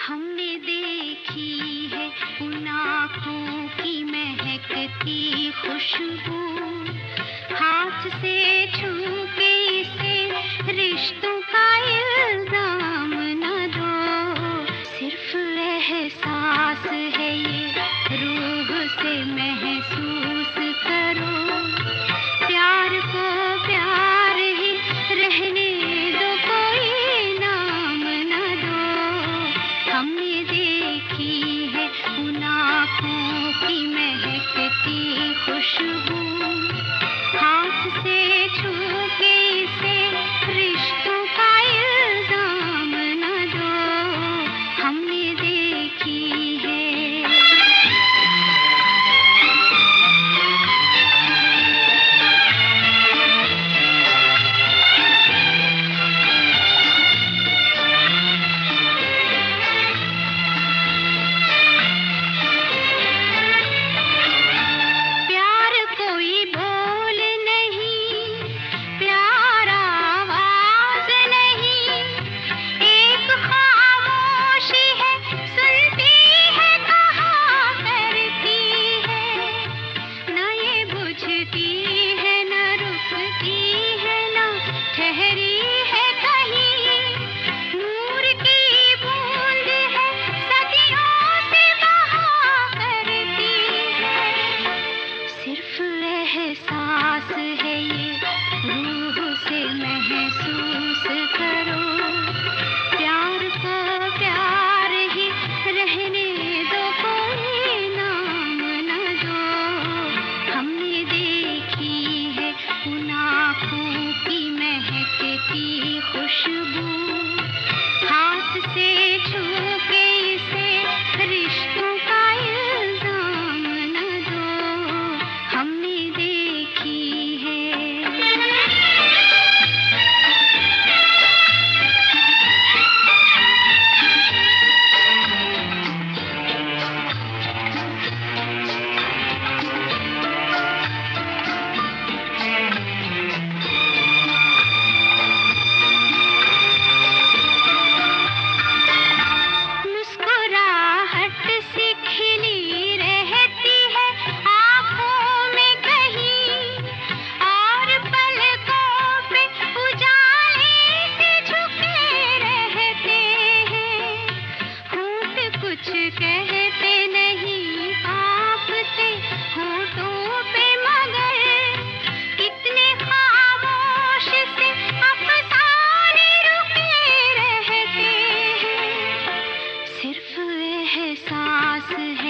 हमने देखी है उन आँखों की महकती खुशबू, हाथ से छू के इसे रिश्तों का इल्जाम न दो। सिर्फ एहसास है ये, रूह से महसूस करो। प्यार को प्यार ही रहने दो, कोई नाम न दो। हमने देखी है उन आँखों की महकती खुशबू, हाथ से छू के इसे रिश्तों का इल्जाम न दो। हमने देखी है। प्यार कोई बोल नहीं, प्यार आवाज नहीं, एक खामोशी है, सुनती है, कहा करती है। न ये बुझती है, न रुकती है, न ठहरी है कहीं। नूर की बूंद है, सदियों से बहा करती है। सिर्फ एहसास है ये, रूह से महसूस करो। प्यार को प्यार ही रहने दो, कोई नाम न दो। हमने देखी है उन आँखों की महकती खुशबू, हाथ से छू के इसे रिश्तों का इल्जाम न दो। हमने देखी है। मुस्कुराहट सी खिली रहती है आँखों में कहीं, और पलकों पे उजाले से झुके रहते हैं। होंठ कुछ कहते नहीं, कांपते होठों पे, मगर कितने खामोश से अफसाने रुके रहते हैं। सिर्फ एहसास है